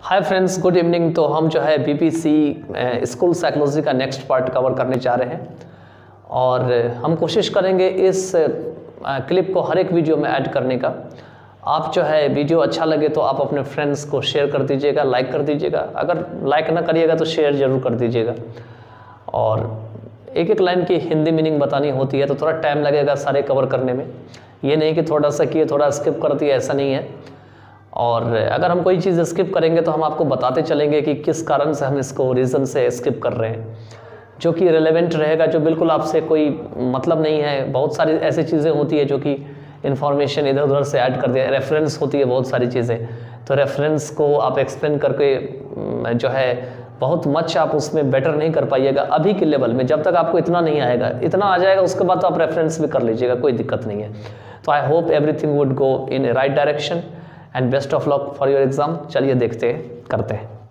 Hi friends, good evening. तो हम जो है बीपीसी स्कूल साइकोलॉजी का नेक्स्ट पार्ट कवर करने जा रहे हैं और हम कोशिश करेंगे इस क्लिप को हर एक वीडियो में ऐड करने का। आप जो है वीडियो अच्छा लगे तो आप अपने फ्रेंड्स को शेयर कर दीजिएगा, लाइक कर दीजिएगा। अगर लाइक ना करिएगा तो शेयर ज़रूर कर दीजिएगा। और एक एक लाइन की हिंदी मीनिंग बतानी होती है तो थोड़ा टाइम लगेगा सारे कवर करने में। ये नहीं कि थोड़ा सा किए थोड़ा स्किप कर दिया, ऐसा नहीं है। और अगर हम कोई चीज़ स्किप करेंगे तो हम आपको बताते चलेंगे कि किस कारण से हम इसको रीज़न से स्किप कर रहे हैं, जो कि रिलेवेंट रहेगा, जो बिल्कुल आपसे कोई मतलब नहीं है। बहुत सारी ऐसी चीज़ें होती है जो कि इन्फॉर्मेशन इधर उधर से ऐड कर दिया, रेफरेंस होती है बहुत सारी चीज़ें। तो रेफरेंस को आप एक्सप्लेन करके जो है बहुत मच आप उसमें बेटर नहीं कर पाइएगा अभी के लेवल में। जब तक आपको इतना नहीं आएगा, इतना आ जाएगा उसके बाद तो आप रेफरेंस भी कर लीजिएगा, कोई दिक्कत नहीं है। तो I hope everything would go in A right direction and best of luck for your exam. चलिए देखते हैं, करते हैं।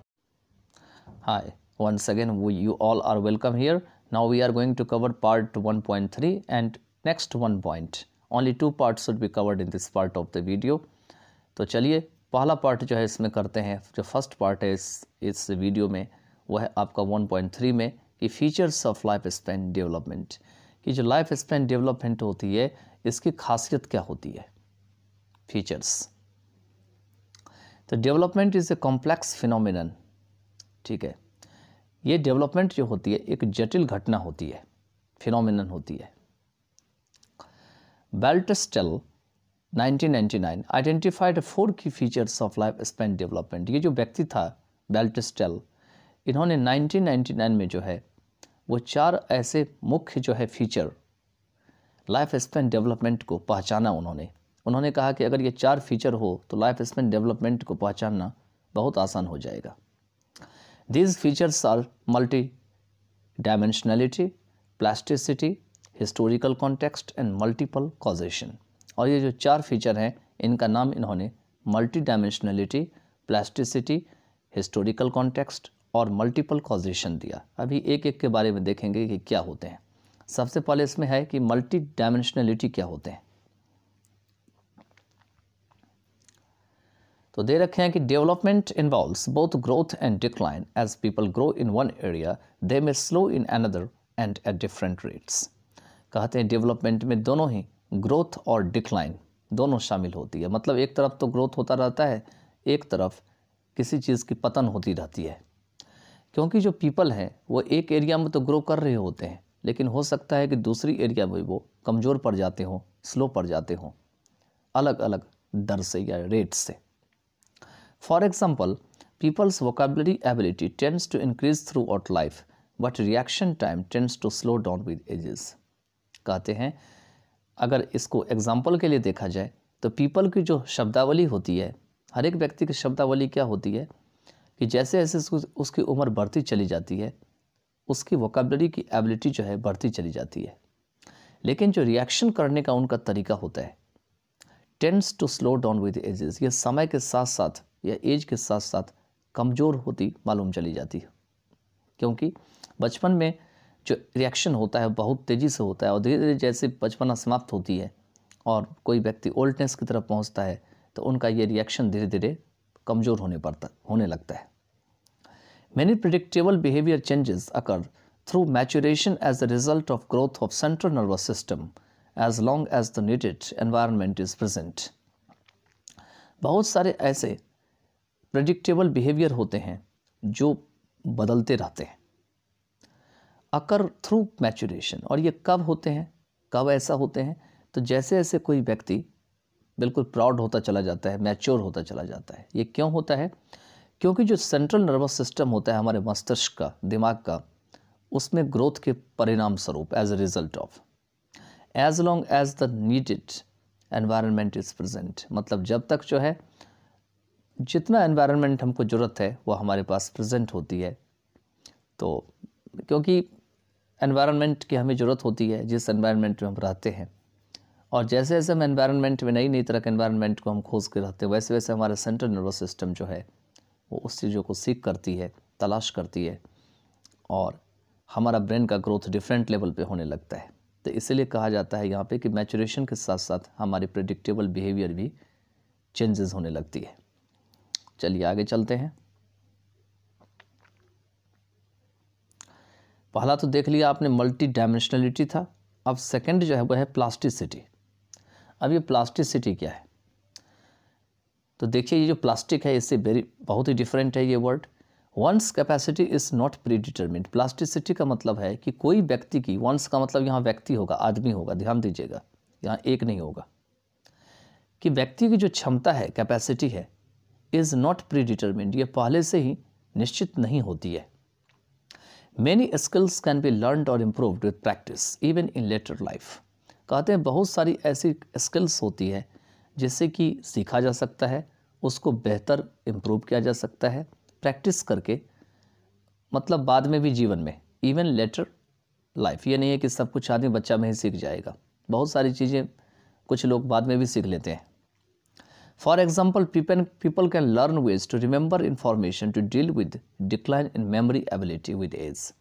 Hi, once again you all are welcome here. Now we are going to cover part 1.3 and next one point. Only two parts should be covered in this part of the video. तो चलिए पहला part जो है इसमें करते हैं। जो first part है इस वीडियो में वो है आपका 1.3 में कि features of life span development, कि जो लाइफ स्पैन डेवलपमेंट होती है इसकी खासियत क्या होती है, फीचर्स। तो development is a complex phenomenon, ठीक है। ये डेवलपमेंट जो होती है एक जटिल घटना होती है, फिनोमिनन होती है। बेल्टेस्टेल 1999 आइडेंटिफाइड 4 की features of life span development. ये जो व्यक्ति था बेल्टेस्टेल, इन्होंने 1999 में जो है वो 4 ऐसे मुख्य जो है फीचर लाइफ स्पैन डेवलपमेंट को पहचाना। उन्होंने कहा कि अगर ये 4 फीचर हो तो लाइफ स्पैन डेवलपमेंट को पहचानना बहुत आसान हो जाएगा। These features are multi-dimensionality, plasticity, historical context and multiple causation। और ये जो 4 फीचर हैं इनका नाम इन्होंने multi-dimensionality, plasticity, historical context और multiple causation दिया। अभी एक एक के बारे में देखेंगे कि क्या होते हैं। सबसे पहले इसमें है कि multi-dimensionality क्या होते हैं। तो दे रखे हैं कि development involves both growth and decline. As people grow in one area they may slow in another and at different rates. कहते हैं डेवलपमेंट में दोनों ही ग्रोथ और डिक्लाइन दोनों शामिल होती है। मतलब एक तरफ तो ग्रोथ होता रहता है, एक तरफ किसी चीज़ की पतन होती रहती है। क्योंकि जो पीपल हैं वो एक एरिया में तो ग्रो कर रहे होते हैं, लेकिन हो सकता है कि दूसरी एरिया में वो कमज़ोर पड़ जाते हों, स्लो पड़ जाते हों, अलग अलग दर से या रेट से। For example, people's vocabulary ability tends to increase throughout life, but reaction time tends to slow down with ages। कहते हैं अगर इसको एग्जाम्पल के लिए देखा जाए तो पीपल की जो शब्दावली होती है, हर एक व्यक्ति की शब्दावली क्या होती है कि जैसे जैसे उसकी उम्र बढ़ती चली जाती है उसकी वोकैबुलरी की एबिलिटी जो है बढ़ती चली जाती है, लेकिन जो रिएक्शन करने का उनका तरीका होता है tends to slow down with ages. ये समय के साथ साथ या एज के साथ साथ कमज़ोर होती मालूम चली जाती है। क्योंकि बचपन में जो रिएक्शन होता है बहुत तेज़ी से होता है और धीरे धीरे जैसे बचपना समाप्त होती है और कोई व्यक्ति ओल्डनेस की तरफ पहुंचता है तो उनका ये रिएक्शन धीरे धीरे कमज़ोर होने लगता है। Many predictable behavior changes occur through maturation as the result of growth of central nervous system as long as the needed environment is present. बहुत सारे ऐसे प्रेडिक्टेबल बिहेवियर होते हैं जो बदलते रहते हैं। अकर थ्रू मैच्योरेशन, और ये कब होते हैं, कब ऐसा होते हैं तो जैसे जैसे कोई व्यक्ति बिल्कुल प्राउड होता चला जाता है, मैच्योर होता चला जाता है। ये क्यों होता है? क्योंकि जो सेंट्रल नर्वस सिस्टम होता है हमारे मस्तिष्क का, दिमाग का, उसमें ग्रोथ के परिणाम स्वरूप as a result of as long as the needed environment is present. मतलब जब तक जो है जितना एनवायरनमेंट हमको ज़रूरत है वो हमारे पास प्रेजेंट होती है। तो क्योंकि एनवायरनमेंट की हमें ज़रूरत होती है जिस एनवायरनमेंट में हम रहते हैं, और जैसे जैसे हम एनवायरनमेंट में नई नई तरह के एनवायरनमेंट को हम खोज के रहते हैं वैसे वैसे हमारा सेंट्रल नर्वस सिस्टम जो है वो उस चीज़ों को सीख करती है, तलाश करती है और हमारा ब्रेन का ग्रोथ डिफरेंट लेवल पे होने लगता है। तो इसीलिए कहा जाता है यहाँ पे कि मैच्योरेशन के साथ साथ हमारी प्रेडिक्टेबल बिहेवियर भी चेंजेस होने लगती है। चलिए आगे चलते हैं। पहला तो देख लिया आपने मल्टी डायमेंशनलिटी था, अब सेकंड जो है वह है प्लास्टिसिटी। अब ये प्लास्टिसिटी क्या है, तो देखिए ये जो प्लास्टिक है इससे बहुत ही डिफरेंट है ये word. Once capacity is not predetermined. Plasticity का मतलब है कि कोई व्यक्ति की, वंस का मतलब यहाँ व्यक्ति होगा, आदमी होगा, ध्यान दीजिएगा, यहाँ एक नहीं होगा, कि व्यक्ति की जो क्षमता है, कैपेसिटी है, इज़ नॉट प्री डिटर्मिन्ड, ये पहले से ही निश्चित नहीं होती है। Many skills can be learned और improved with practice even in later life. कहते हैं बहुत सारी ऐसी स्किल्स होती है जिससे कि सीखा जा सकता है, उसको बेहतर इम्प्रूव किया जा सकता है प्रैक्टिस करके, मतलब बाद में भी जीवन में, इवन लेटर लाइफ। ये नहीं है कि सब कुछ आदमी बच्चा में ही सीख जाएगा, बहुत सारी चीज़ें कुछ लोग बाद में भी सीख लेते हैं। For example people can learn ways to remember information to deal with decline in memory ability with age.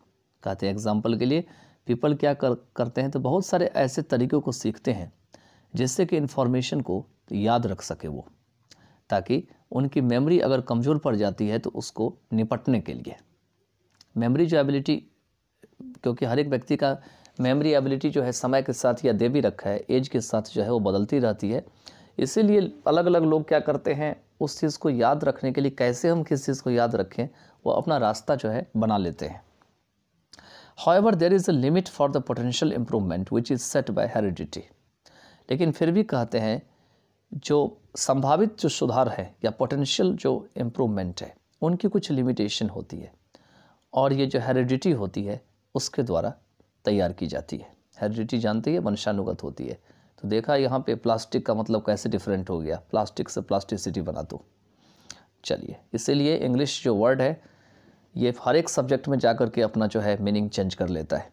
कहते हैं एग्जाम्पल के लिए पीपल क्या करते हैं, तो बहुत सारे ऐसे तरीक़ों को सीखते हैं जिससे कि इन्फॉर्मेशन को याद रख सके वो, ताकि उनकी मेमोरी अगर कमज़ोर पड़ जाती है तो उसको निपटने के लिए। मेमोरी जो एबिलिटी, क्योंकि हर एक व्यक्ति का मेमोरी एबिलिटी जो है समय के साथ या दे भी रखा है, एज के साथ जो है वो बदलती रहती है, इसीलिए अलग अलग लोग क्या करते हैं, उस चीज़ को याद रखने के लिए, कैसे हम किस चीज़ को याद रखें, वो अपना रास्ता जो है बना लेते हैं। However, there is a limit for the potential improvement which is set by heredity। लेकिन फिर भी कहते हैं जो संभावित जो सुधार है या पोटेंशियल जो इम्प्रूवमेंट है, उनकी कुछ लिमिटेशन होती है, और ये जो हेरिडिटी होती है उसके द्वारा तैयार की जाती है। हेरिडिटी जानते हैं, वंशानुगत होती है। तो देखा यहाँ पे प्लास्टिक का मतलब कैसे डिफरेंट हो गया, प्लास्टिक से प्लास्टिसिटी बना दो। चलिए, इसीलिए इंग्लिश जो वर्ड है ये हर एक सब्जेक्ट में जाकर के अपना जो है मीनिंग चेंज कर लेता है।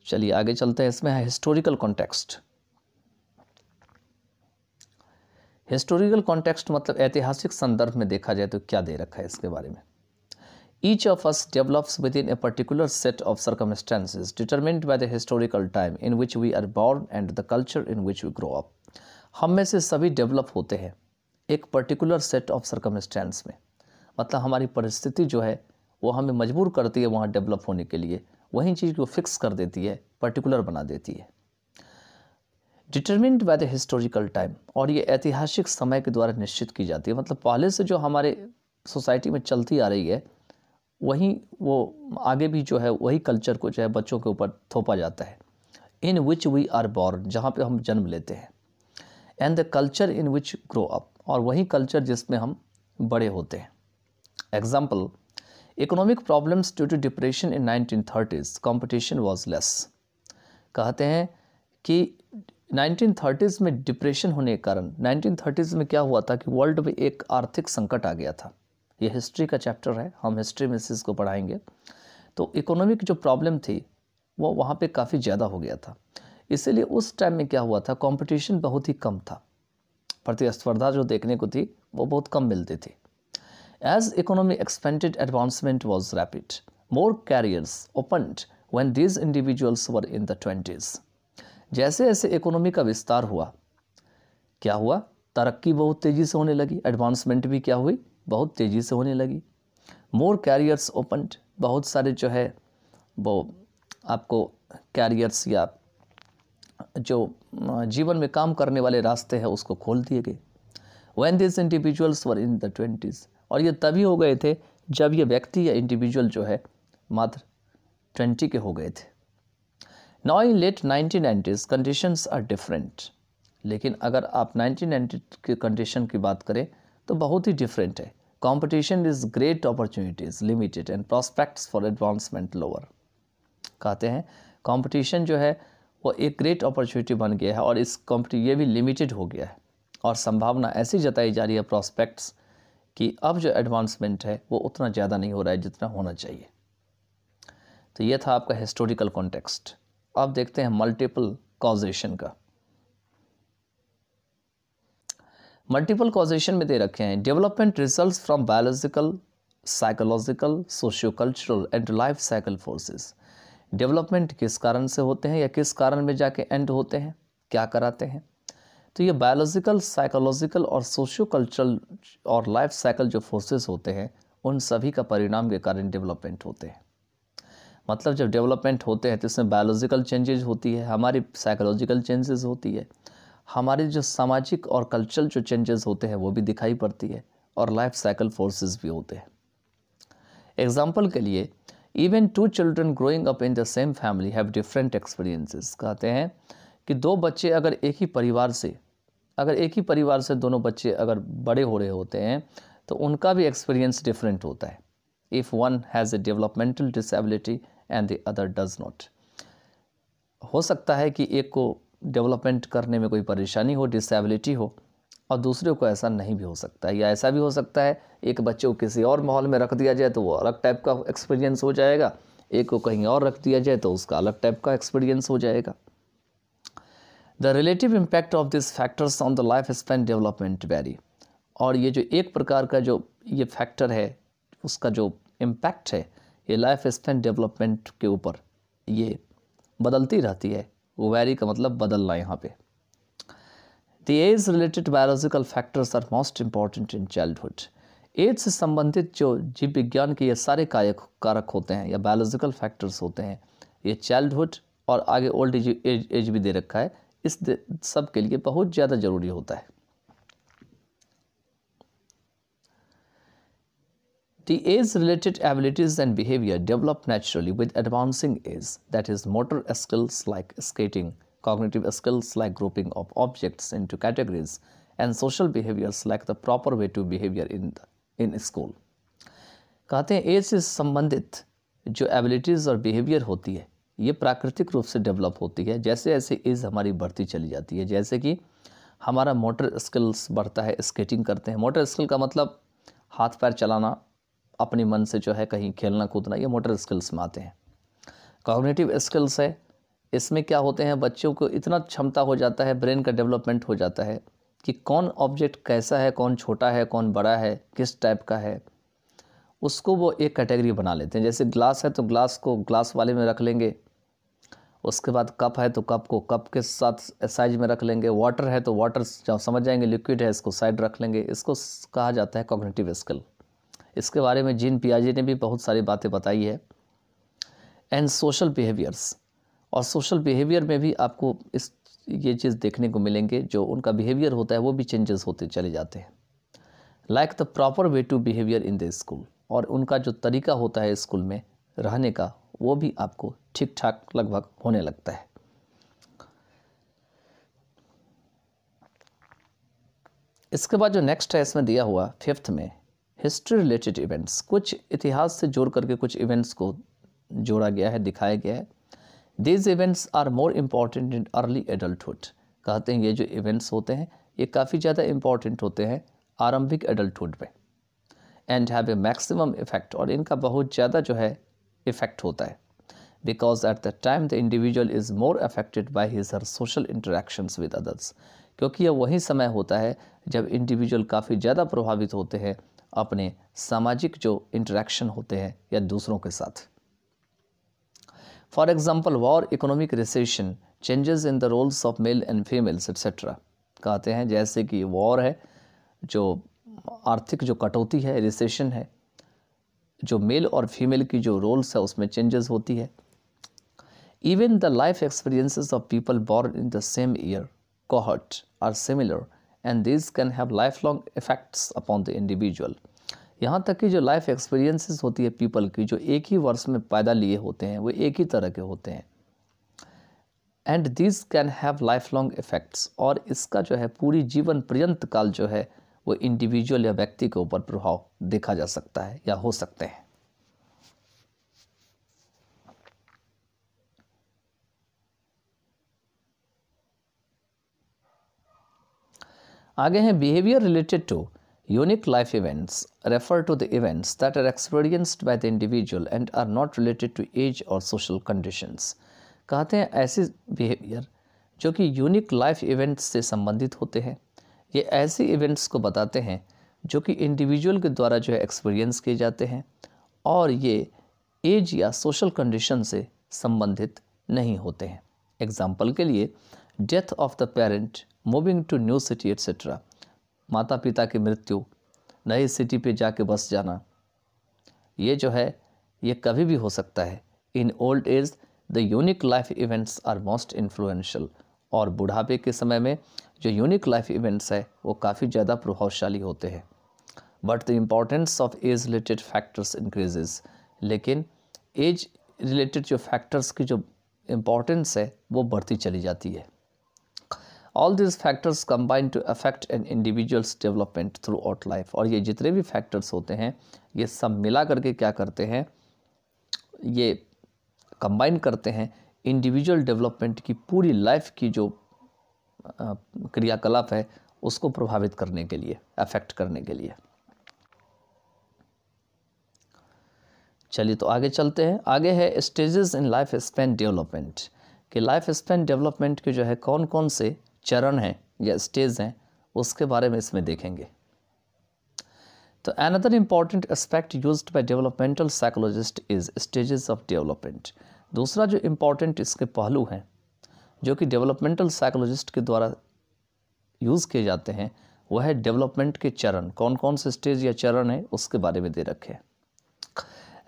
चलिए आगे चलते हैं। इसमें है हिस्टोरिकल कॉन्टेक्स्ट। हिस्टोरिकल कॉन्टेक्स्ट मतलब ऐतिहासिक संदर्भ में देखा जाए तो क्या दे रखा है इसके बारे में। Each of us develops within a particular set of circumstances determined by the historical time in which we are born and the culture in which we grow up. हम में से सभी डेवलप होते हैं एक पर्टिकुलर सेट ऑफ सर्कमस्टेंस में, मतलब हमारी परिस्थिति जो है वो हमें मजबूर करती है वहाँ डेवलप होने के लिए, वही चीज़ को फिक्स कर देती है, पर्टिकुलर बना देती है। Determined by the historical time, और ये ऐतिहासिक समय के द्वारा निश्चित की जाती है, मतलब पहले से जो हमारे सोसाइटी में चलती आ रही है वही वो आगे भी जो है वही कल्चर को जो है बच्चों के ऊपर थोपा जाता है। In which we are born, जहाँ पे हम जन्म लेते हैं, and the culture in which grow up, और वही कल्चर जिसमें हम बड़े होते हैं। Example, economic problems due to depression in 1930s, competition was less. कहते हैं कि 1930s में डिप्रेशन होने के कारण, 1930s में क्या हुआ था कि वर्ल्ड में एक आर्थिक संकट आ गया था। ये हिस्ट्री का चैप्टर है, हम हिस्ट्री में से इसको पढ़ाएंगे। तो इकोनॉमिक जो प्रॉब्लम थी वो वहाँ पे काफ़ी ज़्यादा हो गया था, इसीलिए उस टाइम में क्या हुआ था, कंपटीशन बहुत ही कम था, प्रतिस्पर्धा जो देखने को थी वो बहुत कम मिलती थी। As economy expanded, advancement was rapid, more careers opened when these individuals were in the 20s। जैसे जैसे इकोनॉमी का विस्तार हुआ, क्या हुआ, तरक्की बहुत तेज़ी से होने लगी, एडवांसमेंट भी क्या हुई, बहुत तेज़ी से होने लगी। मोर कैरियर्स ओपनड, बहुत सारे जो है वो आपको कैरियर्स या जो जीवन में काम करने वाले रास्ते हैं उसको खोल दिए गए। When this individuals were in the 20s, और ये तभी हो गए थे जब ये व्यक्ति या इंडिविजुअल जो है मात्र 20 के हो गए थे। Now in late 1990s conditions are different, लेकिन अगर आप 1990 के कंडीशन की बात करें तो बहुत ही डिफरेंट है। Competition is great, opportunities limited and prospects for advancement lower. कहते हैं कंपटीशन जो है वो एक ग्रेट अपॉर्चुनिटी बन गया है, और इस ये भी लिमिटेड हो गया है, और संभावना ऐसी जताई जा रही है प्रॉस्पेक्ट्स कि अब जो एडवांसमेंट है वो उतना ज़्यादा नहीं हो रहा है जितना होना चाहिए। तो ये था आपका हिस्टोरिकल कॉन्टेक्स्ट। अब देखते हैं मल्टीपल कॉजेशन का। मल्टीपल कॉजेशन में दे रखे हैं, development results from biological, psychological, socio cultural and life cycle forces. Development किस कारण से होते हैं या किस कारण में जाके एंड होते हैं, क्या कराते हैं, तो ये बायोलॉजिकल, साइकोलॉजिकल और सोशियो कल्चरल और लाइफ साइकिल जो फोर्सेस होते हैं उन सभी का परिणाम के कारण डेवलपमेंट होते हैं। मतलब जब डेवलपमेंट होते हैं तो इसमें बायोलॉजिकल चेंजेस होती है, हमारी साइकोलॉजिकल चेंजेस होती है, हमारी जो सामाजिक और कल्चरल जो चेंजेस होते हैं वो भी दिखाई पड़ती है, और लाइफ साइकिल फोर्सेस भी होते हैं। एग्जाम्पल के लिए, even 2 children growing up in the same family have different experiences. कहते हैं कि 2 बच्चे अगर एक ही परिवार से दोनों बच्चे अगर बड़े हो रहे होते हैं तो उनका भी एक्सपीरियंस डिफरेंट होता है। If one has a developmental disability and the other does not. हो सकता है कि एक को डेवलपमेंट करने में कोई परेशानी हो, डिसेबिलिटी हो, और दूसरे को ऐसा नहीं भी हो सकता है। या ऐसा भी हो सकता है एक बच्चे को किसी और माहौल में रख दिया जाए तो वो अलग टाइप का एक्सपीरियंस हो जाएगा, एक को कहीं और रख दिया जाए तो उसका अलग टाइप का एक्सपीरियंस हो जाएगा। The relative impact of this factors on the life span development very. और ये जो एक प्रकार का जो ये फैक्टर है उसका जो इम्पैक्ट है ये लाइफ स्पैन डेवलपमेंट के ऊपर ये बदलती रहती है। वो वेरी का मतलब बदलना यहाँ पे। The age related biological factors are most important in childhood. Age से संबंधित जो जीव विज्ञान के ये सारे कारक होते हैं या बायोलॉजिकल फैक्टर्स होते हैं, ये चाइल्डहुड और आगे ओल्ड एज भी दे रखा है, इस सब के लिए बहुत ज़्यादा ज़रूरी होता है। The age-related abilities and behavior develop naturally with advancing age, that is motor skills like skating, cognitive skills like grouping of objects into categories, and social behaviors like the proper way to behavior in school. कहते हैं as से संबंधित जो abilities और behaviour होती है ये प्राकृतिक रूप से डेवलप होती है जैसे जैसे एज हमारी बढ़ती चली जाती है। जैसे कि हमारा मोटर स्किल्स बढ़ता है, स्केटिंग करते हैं। मोटर स्किल का मतलब हाथ पैर चलाना, अपने मन से जो है कहीं खेलना कूदना, ये मोटर स्किल्स में आते हैं। कॉग्निटिव स्किल्स है, इसमें क्या होते हैं बच्चों को इतना क्षमता हो जाता है, ब्रेन का डेवलपमेंट हो जाता है कि कौन ऑब्जेक्ट कैसा है, कौन छोटा है, कौन बड़ा है, किस टाइप का है, उसको वो एक कैटेगरी बना लेते हैं। जैसे ग्लास है तो ग्लास को ग्लास वाले में रख लेंगे, उसके बाद कप है तो कप को कप के साथ साइज में रख लेंगे, वाटर है तो वाटर जब समझ जाएंगे लिक्विड है इसको साइड रख लेंगे। इसको कहा जाता है कॉग्निटिव स्किल। इसके बारे में जीन पियाजे ने भी बहुत सारी बातें बताई है। एंड सोशल बिहेवियर्स, और सोशल बिहेवियर में भी आपको ये चीज़ देखने को मिलेंगे, जो उनका बिहेवियर होता है वो भी चेंजेस होते चले जाते हैं। Like the proper way to behavior in the school, और उनका जो तरीका होता है स्कूल में रहने का वो भी आपको ठीक ठाक लगभग होने लगता है। इसके बाद जो नेक्स्ट है इसमें दिया हुआ 5th में हिस्ट्री रिलेटेड इवेंट्स, कुछ इतिहास से जोड़ करके कुछ इवेंट्स को जोड़ा गया है, दिखाया गया है। These events are more important in early adulthood. कहते हैं ये जो इवेंट्स होते हैं ये काफ़ी ज़्यादा इम्पॉर्टेंट होते हैं आरंभिक एडल्टहुड में। And have a maximum effect, और इनका बहुत ज़्यादा जो है इफेक्ट होता है। Because at the time the individual is more affected by his her social interactions with others, क्योंकि यह वही समय होता है जब इंडिविजुअल काफ़ी ज़्यादा प्रभावित होते हैं अपने सामाजिक जो इंटरेक्शन होते हैं या दूसरों के साथ। For example war, economic recession, changes in the roles of male and females etcetera. कहते हैं जैसे कि वॉर है, जो आर्थिक जो कटौती है, रिसेशन है, जो मेल और फीमेल की जो रोल्स है उसमें चेंजेस होती है। Even the life experiences of people born in the same year cohort are similar and these can have lifelong effects upon the individual। यहाँ तक कि जो लाइफ एक्सपीरियंसेस होती है पीपल की, जो एक ही वर्ष में पैदा लिए होते हैं वो एक ही तरह के होते हैं। And this can have life long effects, और इसका जो है पूरी जीवन पर्यंत काल जो है वो इंडिविजुअल या व्यक्ति के ऊपर प्रभाव देखा जा सकता है या हो सकते हैं। आगे हैं behavior related to unique life events refer to the events that are experienced by the individual and are not related to age और सोशल कंडीशंस। कहते हैं ऐसे बिहेवियर जो कि यूनिक लाइफ इवेंट्स से संबंधित होते हैं, ये ऐसे इवेंट्स को बताते हैं जो कि इंडिविजुअल के द्वारा जो है एक्सपीरियंस किए जाते हैं और ये एज या सोशल कंडीशन से संबंधित नहीं होते हैं। एग्जाम्पल के लिए death of the parent, moving to new city etcetera. माता पिता की मृत्यु, नई सिटी पे जाके बस जाना, ये जो है ये कभी भी हो सकता है, in old age the unique life events are most influential, और बुढ़ापे के समय में जो यूनिक लाइफ इवेंट्स है वो काफ़ी ज़्यादा प्रभावशाली होते हैं। But the importance of age related factors increases, लेकिन एज रिलेटेड जो फैक्टर्स की जो इम्पॉर्टेंस है वो बढ़ती चली जाती है। All this factors combine to affect an individuals development throughout life, और ये जितने भी फैक्टर्स होते हैं ये सब मिला करके क्या करते हैं, ये कंबाइन करते हैं इंडिविजुअल डेवलपमेंट की पूरी लाइफ की जो क्रियाकलाप है उसको प्रभावित करने के लिए, अफेक्ट करने के लिए। चलिए तो आगे चलते हैं। आगे है stages in life span development, कि लाइफ स्पैन डेवलपमेंट के जो है कौन कौन से चरण हैं या स्टेज हैं उसके बारे में इसमें देखेंगे। तो another important aspect used by developmental psychologist is stages of development. दूसरा जो इम्पॉर्टेंट इसके पहलू हैं जो कि डेवलपमेंटल साइकोलॉजिस्ट के द्वारा यूज़ किए जाते हैं वह है डेवलपमेंट के चरण, कौन कौन से स्टेज या चरण है उसके बारे में दे रखे हैं।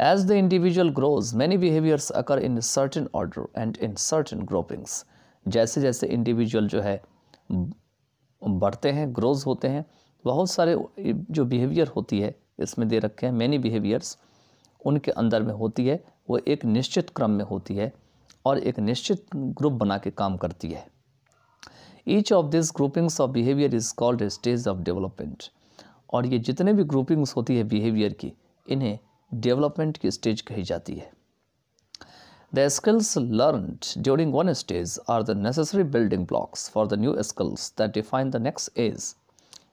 As the individual grows, many behaviors occur in a certain order and in certain groupings. जैसे जैसे इंडिविजुअल जो है बढ़ते हैं, ग्रोज होते हैं, बहुत सारे जो बिहेवियर होती है इसमें दे रखे हैं, मैनी बिहेवियर्स उनके अंदर में होती है, वो एक निश्चित क्रम में होती है और एक निश्चित ग्रुप बना के काम करती है। Each of this groupings of behaviour is called a stage of development, और ये जितने भी ग्रुपिंग्स होती है बिहेवियर की इन्हें डेवलपमेंट की स्टेज कही जाती है। The skills learned during one stage are the necessary building blocks for the new skills that define the next age.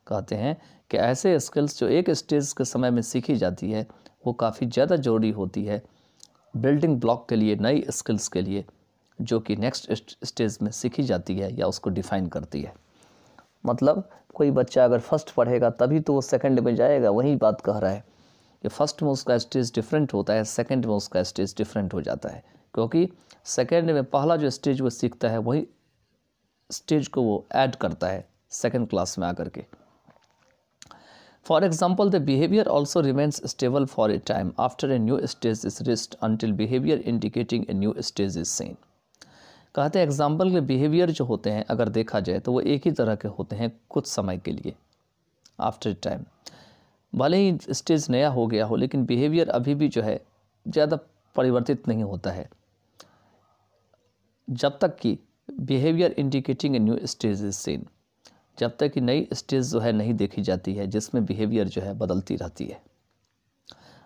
कहते हैं कि ऐसे स्किल्स जो एक स्टेज के समय में सीखी जाती है वो काफ़ी ज़्यादा ज़रूरी होती है बिल्डिंग ब्लॉक के लिए, नई स्किल्स के लिए, जो कि नेक्स्ट स्टेज में सीखी जाती है या उसको डिफाइन करती है। मतलब कोई बच्चा अगर फर्स्ट पढ़ेगा तभी तो वो सेकंड में जाएगा, वही बात कह रहा है कि फर्स्ट में उसका स्टेज डिफरेंट होता है, सेकंड में उसका स्टेज डिफरेंट हो जाता है, क्योंकि सेकंड में पहला जो स्टेज वो सीखता है वही स्टेज को वो ऐड करता है सेकंड क्लास में आकर के। For example the behavior also remains stable for a time after a new stage is reached until behavior indicating a new stage is seen. कहते हैं एग्जाम्पल के बिहेवियर जो होते हैं अगर देखा जाए तो वो एक ही तरह के होते हैं कुछ समय के लिए, आफ्टर टाइम भले ही स्टेज नया हो गया हो लेकिन बिहेवियर अभी भी जो है ज़्यादा परिवर्तित नहीं होता है जब तक कि behaviour indicating a new stage is scene, जब तक कि नई स्टेज जो है नहीं देखी जाती है जिसमें बिहेवियर जो है बदलती रहती है।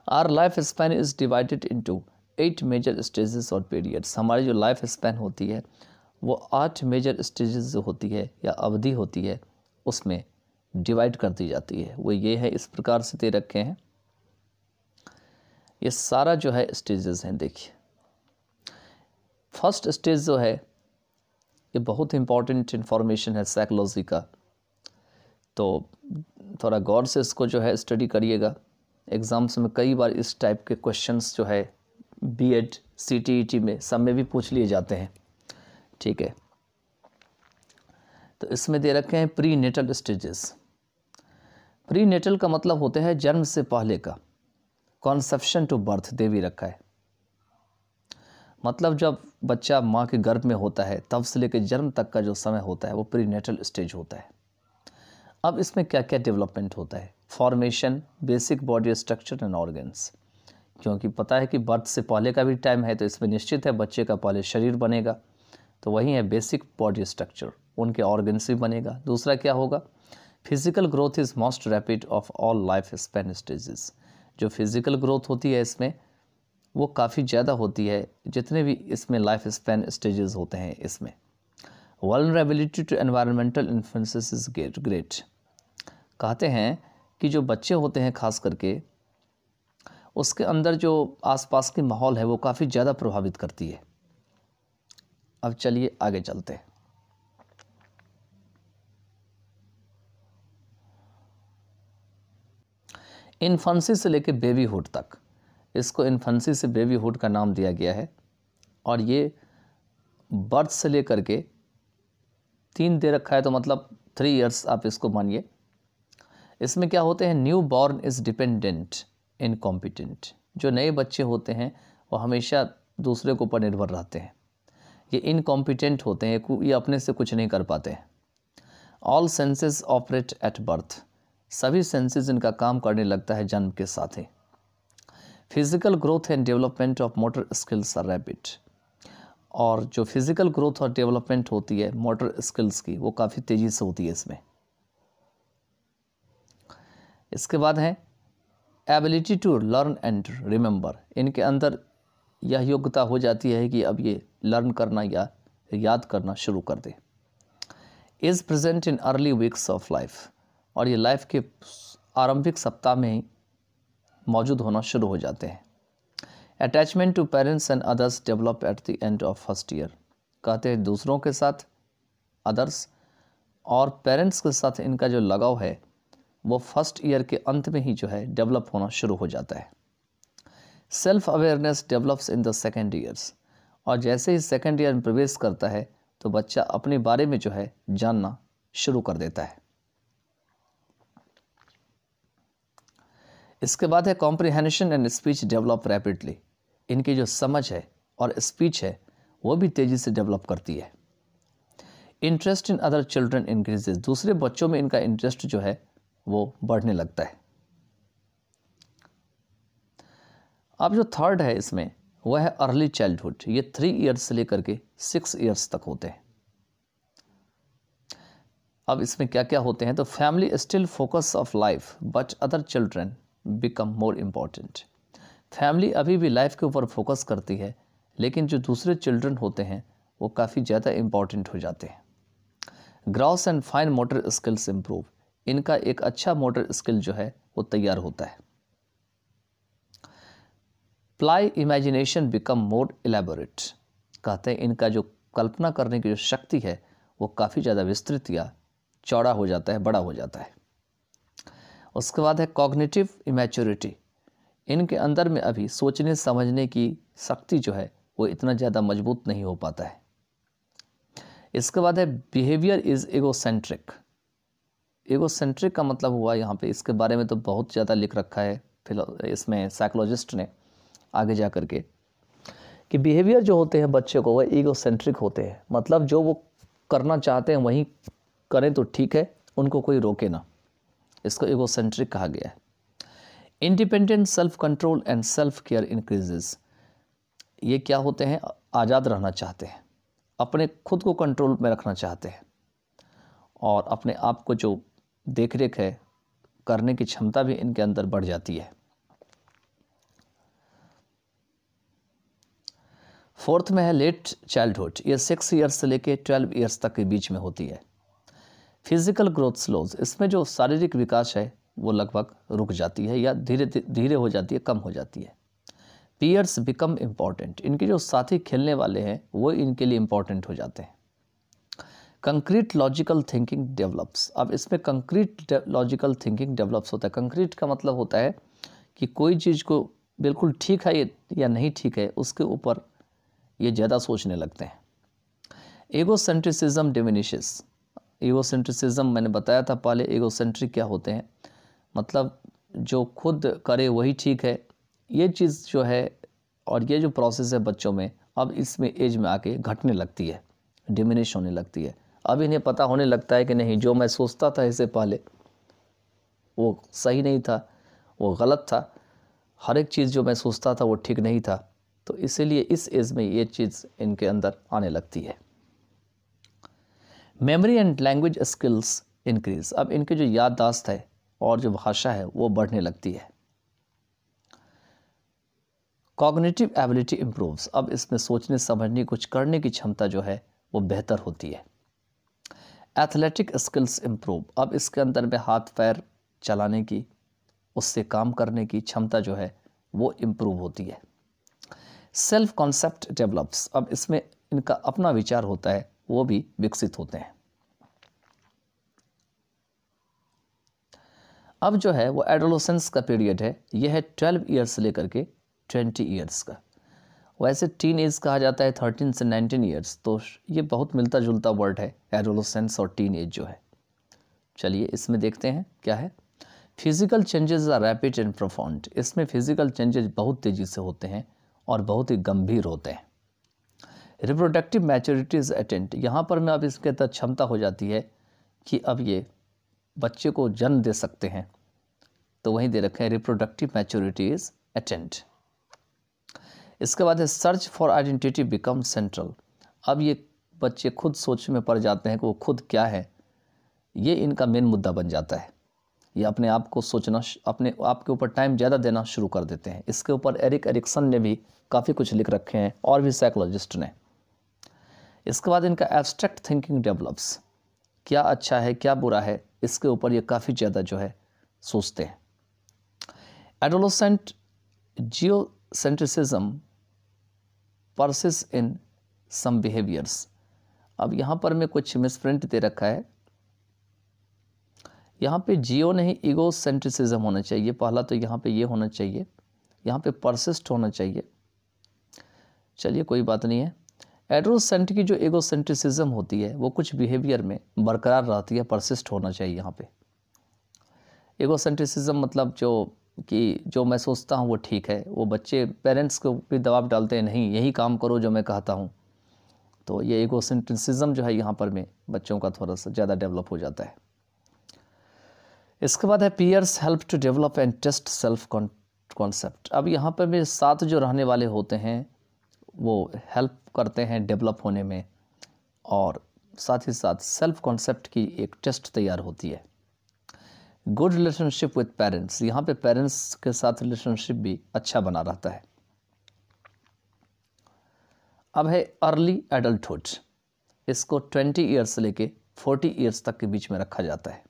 Our life span is divided into 8 major stages और पीरियड्स। हमारी जो लाइफ स्पैन होती है वो 8 मेजर स्टेजेस जो होती है या अवधि होती है उसमें डिवाइड कर दी जाती है। वो ये है, इस प्रकार से दे रखे हैं, ये सारा जो है स्टेजेस हैं। देखिए फर्स्ट स्टेज जो है ये बहुत इंपॉर्टेंट इन्फॉर्मेशन है साइकोलॉजी का, तो थोड़ा गौर से इसको जो है स्टडी करिएगा। एग्ज़ाम्स में कई बार इस टाइप के क्वेश्चंस जो है बीएड सीटीईटी में सब में भी पूछ लिए जाते हैं, ठीक है। तो इसमें दे रखे हैं prenatal stages. Prenatal का मतलब होता है जन्म से पहले का, कॉन्सेप्शन टू बर्थ दे भी रखा है, मतलब जब बच्चा माँ के गर्भ में होता है तब से लेकर जन्म तक का जो समय होता है वो प्री नेटल स्टेज होता है। अब इसमें क्या क्या डेवलपमेंट होता है, formation, basic body structure and organs, क्योंकि पता है कि बर्थ से पहले का भी टाइम है तो इसमें निश्चित है बच्चे का पहले शरीर बनेगा, तो वही है बेसिक बॉडी स्ट्रक्चर, उनके ऑर्गन्स भी बनेगा। दूसरा क्या होगा, physical growth is most rapid of all life span stages. जो फिजिकल ग्रोथ होती है इसमें वो काफ़ी ज़्यादा होती है जितने भी इसमें लाइफ स्पैन स्टेजेस होते हैं इसमें। Vulnerability to environmental influences is great. कहते हैं कि जो बच्चे होते हैं खास करके उसके अंदर जो आसपास की माहौल है वो काफ़ी ज़्यादा प्रभावित करती है। अब चलिए आगे चलते हैं। इन्फेंसी से लेकर बेबीहुड तक, इसको इन्फेंसी से बेबीहुड का नाम दिया गया है, और ये बर्थ से लेकर के 3 दे रखा है तो मतलब 3 इयर्स आप इसको मानिए। इसमें क्या होते हैं, new born is dependent incompetent. जो नए बच्चे होते हैं वो हमेशा दूसरे के ऊपर निर्भर रहते हैं, ये इनकॉम्पिटेंट होते हैं, ये अपने से कुछ नहीं कर पाते हैं। All senses operate at birth, सभी सेंसेस इनका काम करने लगता है जन्म के साथ ही। Physical growth and development of motor skills are rapid, और जो फिजिकल ग्रोथ और डेवलपमेंट होती है मोटर स्किल्स की, वो काफ़ी तेज़ी से होती है इसमें। इसके बाद है ability to learn and remember, इनके अंदर यह योग्यता हो जाती है कि अब ये लर्न करना या याद करना शुरू कर दे। Is present in early weeks of life, और ये लाइफ के आरंभिक सप्ताह में ही मौजूद होना शुरू हो जाते हैं। Attachment to parents and others develop at the end of first year, कहते हैं दूसरों के साथ, अदर्स और पेरेंट्स के साथ इनका जो लगाव है वो फर्स्ट ईयर के अंत में ही जो है डेवलप होना शुरू हो जाता है। Self awareness develops in the second years, और जैसे ही सेकेंड ईयर में प्रवेश करता है तो बच्चा अपने बारे में जो है जानना शुरू कर देता है। इसके बाद है comprehension and speech develop rapidly, इनकी जो समझ है और स्पीच है वो भी तेज़ी से डेवलप करती है। Interest in other children increases, दूसरे बच्चों में इनका इंटरेस्ट जो है वो बढ़ने लगता है। अब जो थर्ड है इसमें वह है अर्ली चाइल्डहुड, ये 3 ईयर्स से लेकर के 6 ईयर्स तक होते हैं। अब इसमें क्या क्या होते हैं, तो family still focus of life but other children become more important, family अभी भी लाइफ के ऊपर फोकस करती है, लेकिन जो दूसरे चिल्ड्रन होते हैं वो काफ़ी ज़्यादा इम्पॉर्टेंट हो जाते हैं। Gross and fine motor skills improve, इनका एक अच्छा मोटर स्किल जो है वो तैयार होता है। Ply imagination become more elaborate, कहते हैं इनका जो कल्पना करने की जो शक्ति है वो काफ़ी ज़्यादा विस्तृत या चौड़ा हो जाता है, बड़ा हो जाता है। उसके बाद है कॉग्निटिव इमेच्योरिटी, इनके अंदर में अभी सोचने समझने की शक्ति जो है वो इतना ज़्यादा मजबूत नहीं हो पाता है। इसके बाद है बिहेवियर इज़ एगोसेंट्रिक, एगोसेंट्रिक का मतलब हुआ यहाँ पे, इसके बारे में तो बहुत ज़्यादा लिख रखा है इसमें साइकोलॉजिस्ट ने आगे जा कर के, कि बिहेवियर जो होते हैं बच्चे को वह ईगोसेंट्रिक होते हैं, मतलब जो वो करना चाहते हैं वहीं करें तो ठीक है, उनको कोई रोके ना, इसको ईगोसेंट्रिक कहा गया है। Independent self control and self care increases, ये क्या होते हैं, आज़ाद रहना चाहते हैं, अपने खुद को कंट्रोल में रखना चाहते हैं, और अपने आप को जो देख रेख है करने की क्षमता भी इनके अंदर बढ़ जाती है। फोर्थ में है लेट चाइल्डहुड, ये 6 ईयर्स से लेके 12 ईयर्स तक के बीच में होती है। फिजिकल ग्रोथ स्लोज, इसमें जो शारीरिक विकास है वो लगभग रुक जाती है या धीरे धीरे हो जाती है, कम हो जाती है। पीयर्स बिकम इम्पॉर्टेंट, इनके जो साथी खेलने वाले हैं वो इनके लिए इम्पॉर्टेंट हो जाते हैं। कंक्रीट लॉजिकल थिंकिंग डेवलप्स, अब इसमें कंक्रीट लॉजिकल थिंकिंग डेवलप्स होता है। कंक्रीट का मतलब होता है कि कोई चीज़ को बिल्कुल ठीक है या नहीं ठीक है उसके ऊपर ये ज़्यादा सोचने लगते हैं। एगोसेंट्रिसिज्म डिमिनिशेस, ईगोसेंट्रिसिज्म मैंने बताया था पहले, ईगोसेंट्रिक क्या होते हैं, मतलब जो खुद करे वही ठीक है, ये चीज़ जो है और ये जो प्रोसेस है बच्चों में अब इसमें एज में आके घटने लगती है, डिमिनिश होने लगती है। अब इन्हें पता होने लगता है कि नहीं, जो मैं सोचता था इससे पहले वो सही नहीं था, वो गलत था, हर एक चीज़ जो मैं सोचता था वो ठीक नहीं था, तो इसीलिए इस एज में ये चीज़ इनके अंदर आने लगती है। Memory and language skills increase, अब इनकी जो याददाश्त है और जो भाषा है वो बढ़ने लगती है। कॉग्निटिव एबिलिटी इम्प्रूव्स, अब इसमें सोचने समझने कुछ करने की क्षमता जो है वो बेहतर होती है। एथलेटिक स्किल्स इम्प्रूव, अब इसके अंदर में हाथ पैर चलाने की, उससे काम करने की क्षमता जो है वो इम्प्रूव होती है। सेल्फ कॉन्सेप्ट डेवलप्स, अब इसमें इनका अपना विचार होता है वो भी विकसित होते हैं। अब जो है वो एडोलेसेंस का पीरियड है, यह है 12 ईयर्स से लेकर के 20 ईयर्स का। वैसे टीन एज कहा जाता है 13 से 19 ईयर्स, तो ये बहुत मिलता जुलता वर्ड है एडोलेसेंस और टीन एज जो है। चलिए इसमें देखते हैं क्या है। Physical changes are rapid and profound, इसमें फिजिकल चेंजेस बहुत तेज़ी से होते हैं और बहुत ही गंभीर होते हैं। रिप्रोडक्टिव मैच्योरिटी इज अटेंड, यहाँ पर में अब इसके तहत क्षमता हो जाती है कि अब ये बच्चे को जन्म दे सकते हैं, तो वहीं दे रखे हैं रिप्रोडक्टिव मैच्योरिटी इज अटेंड। इसके बाद है search for identity become central, अब ये बच्चे खुद सोच में पड़ जाते हैं कि वो खुद क्या है, ये इनका मेन मुद्दा बन जाता है। ये अपने आप को सोचना, अपने आप के ऊपर टाइम ज़्यादा देना शुरू कर देते हैं। इसके ऊपर एरिक एरिक्सन ने भी काफ़ी कुछ लिख रखे हैं और भी साइकोलॉजिस्ट ने। इसके बाद इनका एब्स्ट्रैक्ट थिंकिंग डेवलप्स, क्या अच्छा है क्या बुरा है, इसके ऊपर ये काफ़ी ज़्यादा जो है सोचते हैं। Adolescent egocentrism persist in some behaviours, अब यहाँ पर मैं कुछ मिसप्रिंट दे रखा है, यहाँ पे जियो नहीं ईगोसेंट्रिसिज्म होना चाहिए पहला, तो यहाँ पे ये होना चाहिए, यहाँ पे परसिस्ट होना चाहिए। चलिए कोई बात नहीं है। एडोलेसेंट की जो ईगोसेंट्रिसिज्म होती है वो कुछ बिहेवियर में बरकरार रहती है, परसिस्ट होना चाहिए यहाँ पे। ईगोसेंट्रिसिज्म मतलब जो मैं सोचता हूँ वो ठीक है, वो बच्चे पेरेंट्स को भी दबाव डालते हैं, नहीं यही काम करो जो मैं कहता हूँ, तो ये ईगोसेंट्रिसिज्म जो है यहाँ पर में बच्चों का थोड़ा सा ज़्यादा डेवलप हो जाता है। इसके बाद है peers help to develop and test self concept, अब यहाँ पर में साथ जो रहने वाले होते हैं वो हेल्प करते हैं डेवलप होने में, और साथ ही साथ सेल्फ कॉन्सेप्ट की एक टेस्ट तैयार होती है। गुड रिलेशनशिप विद पेरेंट्स, यहाँ पे पेरेंट्स के साथ रिलेशनशिप भी अच्छा बना रहता है। अब है अर्ली एडल्टहुड, इसको 20 ईयर्स से लेके 40 ईयर्स तक के बीच में रखा जाता है।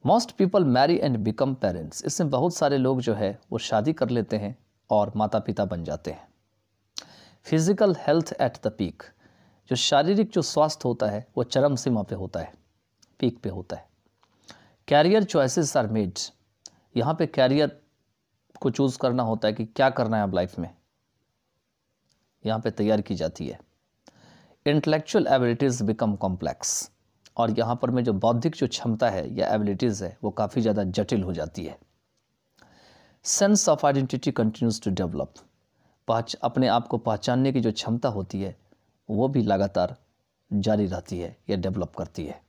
Most people marry and become parents, इसमें बहुत सारे लोग जो है वो शादी कर लेते हैं और माता पिता बन जाते हैं। Physical health at the peak, जो शारीरिक जो स्वास्थ्य होता है वो चरम सीमा पे होता है, पीक पे होता है। कैरियर चॉइसेस आर मेड, यहाँ पे कैरियर को चूज़ करना होता है कि क्या करना है अब लाइफ में, यहाँ पे तैयार की जाती है। इंटेलेक्चुअल एबिलिटीज़ बिकम कॉम्प्लेक्स, और यहाँ पर में जो बौद्धिक जो क्षमता है या एबिलिटीज़ है वो काफ़ी ज़्यादा जटिल हो जाती है। Sense of identity continues to develop, अपने आप को पहचानने की जो क्षमता होती है वो भी लगातार जारी रहती है या डेवलप करती है।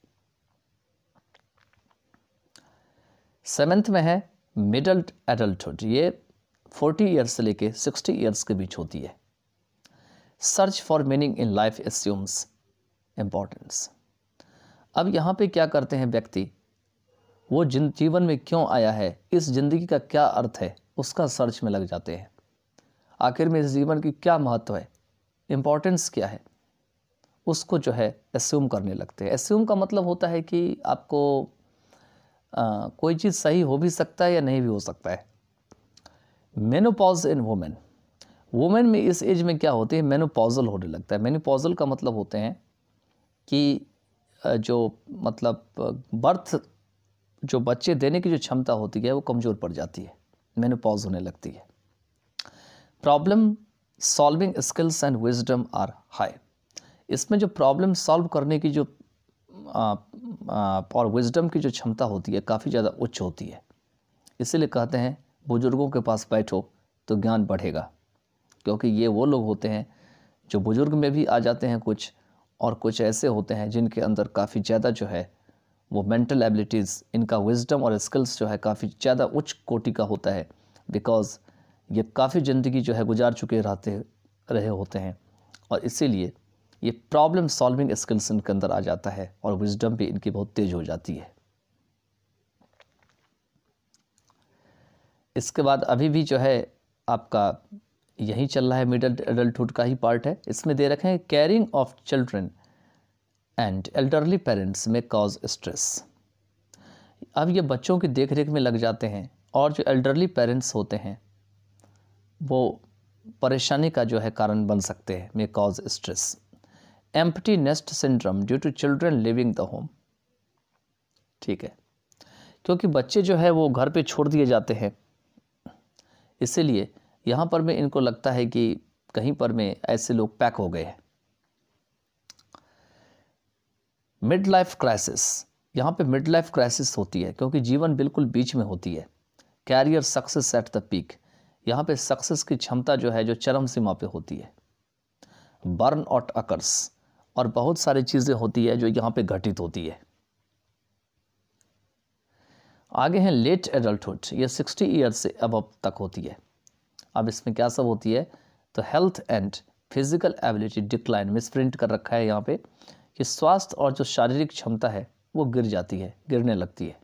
7th में है मिडल एडल्टहुड, ये 40 ईयर्स से लेके 60 ईयर्स के बीच होती है। Search for meaning in life assumes importance, अब यहाँ पे क्या करते हैं व्यक्ति, वो जीवन में क्यों आया है, इस ज़िंदगी का क्या अर्थ है, उसका सर्च में लग जाते हैं। आखिर में इस जीवन की क्या महत्व है, इम्पोर्टेंस क्या है, उसको जो है एस्यूम करने लगते हैं। एस्यूम का मतलब होता है कि आपको कोई चीज़ सही हो भी सकता है या नहीं भी हो सकता है। मेनोपॉज इन वुमेन, वुमेन में इस एज में क्या होती है, मेनोपॉजल होने लगता है। मेनोपॉजल का मतलब होते हैं कि जो मतलब बर्थ जो बच्चे देने की जो क्षमता होती है वो कमज़ोर पड़ जाती है, मेनोपॉज होने लगती है। Problem solving skills and wisdom are high, इसमें जो प्रॉब्लम सॉल्व करने की जो और विजडम की जो क्षमता होती है काफ़ी ज़्यादा उच्च होती है। इसीलिए कहते हैं बुजुर्गों के पास बैठो तो ज्ञान बढ़ेगा, क्योंकि ये वो लोग होते हैं जो बुजुर्ग में भी आ जाते हैं कुछ, और कुछ ऐसे होते हैं जिनके अंदर काफ़ी ज़्यादा जो है वो मेंटल एबिलिटीज़, इनका विजडम और स्किल्स जो है काफ़ी ज़्यादा उच्च कोटि का होता है, बिकॉज़ ये काफ़ी ज़िंदगी जो है गुजार चुके रहे होते हैं, और इसीलिए ये प्रॉब्लम सॉल्विंग स्किल्स इनके अंदर आ जाता है और विजडम भी इनकी बहुत तेज हो जाती है। इसके बाद अभी भी जो है आपका यही चल रहा है, मिडल एडल्टहुड का ही पार्ट है। इसमें दे रखे हैं caring of children and elderly parents में कॉज स्ट्रेस, अब ये बच्चों की देख रेख में लग जाते हैं, और जो एल्डरली पेरेंट्स होते हैं वो परेशानी का जो है कारण बन सकते हैं, may cause stress. Empty nest syndrome due to children living the home, ठीक है, क्योंकि बच्चे जो है वो घर पे छोड़ दिए जाते हैं, इसीलिए यहाँ पर में इनको लगता है कि कहीं पर में ऐसे लोग पैक हो गए हैं। मिड लाइफ क्राइसिस, यहाँ पे मिड लाइफ क्राइसिस होती है क्योंकि जीवन बिल्कुल बीच में होती है। Career success at the peak, यहाँ पे सक्सेस की क्षमता जो है जो चरम सीमा पे होती है। बर्न आउट अकर्स, और बहुत सारी चीज़ें होती है जो यहाँ पे घटित होती है। आगे हैं लेट एडल्टहुड, ये 60 ईयर्स से अबव तक होती है। अब इसमें क्या सब होती है, तो health and physical ability decline, misprint कर रखा है यहाँ पे कि स्वास्थ्य और जो शारीरिक क्षमता है वो गिर जाती है, गिरने लगती है।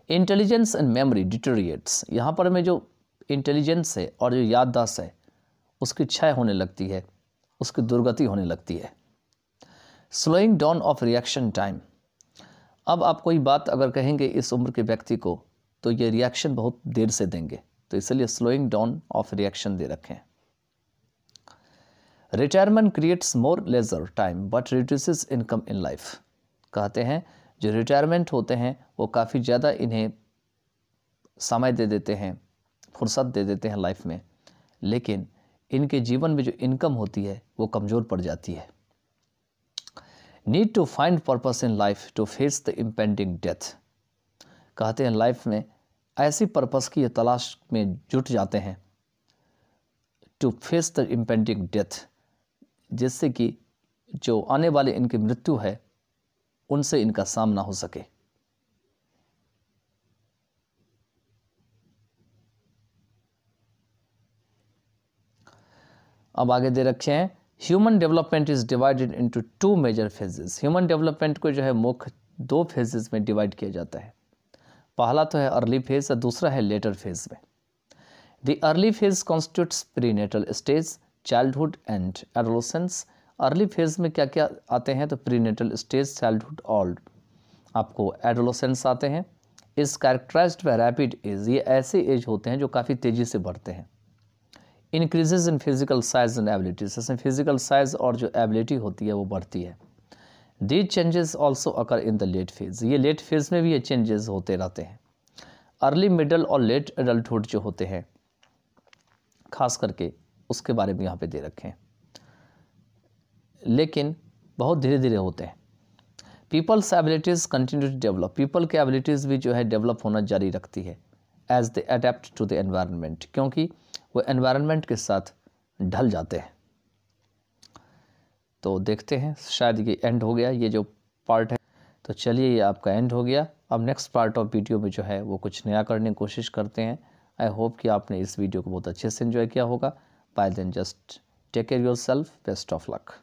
इंटेलिजेंस एंड मेमोरी डिटेरिएट्स, यहाँ पर में जो इंटेलिजेंस है और जो याददाश्त है उसकी क्षय होने लगती है, उसकी दुर्गति होने लगती है। Slowing down of reaction time, अब आप कोई बात अगर कहेंगे इस उम्र के व्यक्ति को तो ये रिएक्शन बहुत देर से देंगे, तो इसलिए स्लोइंग डाउन ऑफ रिएक्शन दे रखें। Retirement creates more leisure time but reduces income in life, कहते हैं जो रिटायरमेंट होते हैं वो काफ़ी ज़्यादा इन्हें समय दे देते हैं, फुर्सत दे देते हैं लाइफ में, लेकिन इनके जीवन में जो इनकम होती है वो कमज़ोर पड़ जाती है। Need to find purpose in life to face the impending death, कहते हैं लाइफ में ऐसी पर्पस की तलाश में जुट जाते हैं to face the impending death, जिससे कि जो आने वाले इनकी मृत्यु है उनसे इनका सामना हो सके। अब आगे दे रखे हैं human development is divided into 2 major phases, human development को जो है मुख्य 2 फेजेस में डिवाइड किया जाता है। पहला तो है अर्ली फेज और दूसरा है लेटर फेज में। The early phase constitutes prenatal stage, childhood and adolescence. Early phase में क्या क्या आते हैं, तो प्रीनेटल स्टेज, चाइल्डहुड और आपको एडोलेसेंस आते हैं। इस कैरेक्टराइज्ड बाय रैपिड एज, ये ऐसे एज होते हैं जो काफ़ी तेज़ी से बढ़ते हैं। Increases in physical size and abilities, इसमें फिजिकल साइज और जो एबिलिटी होती है वो बढ़ती है। These changes also occur in the late phase, ये लेट फेज में भी ये चेंजेस होते रहते हैं। अर्ली मिडल और लेट एडल्टहुड जो होते हैं खास करके उसके बारे में यहाँ पे दे रखे हैं, लेकिन बहुत धीरे धीरे होते हैं। People's abilities continue to develop, people के एबिलिटीज़ भी जो है डेवलप होना जारी रखती है as they adapt to the environment, क्योंकि वो एनवायरनमेंट के साथ ढल जाते हैं। तो देखते हैं, शायद ये एंड हो गया ये जो पार्ट है, तो चलिए ये आपका एंड हो गया। अब नेक्स्ट पार्ट ऑफ वीडियो में जो है वो कुछ नया करने की कोशिश करते हैं। आई होप कि आपने इस वीडियो को बहुत अच्छे से एंजॉय किया होगा। Bye then just take care yourself, best of luck.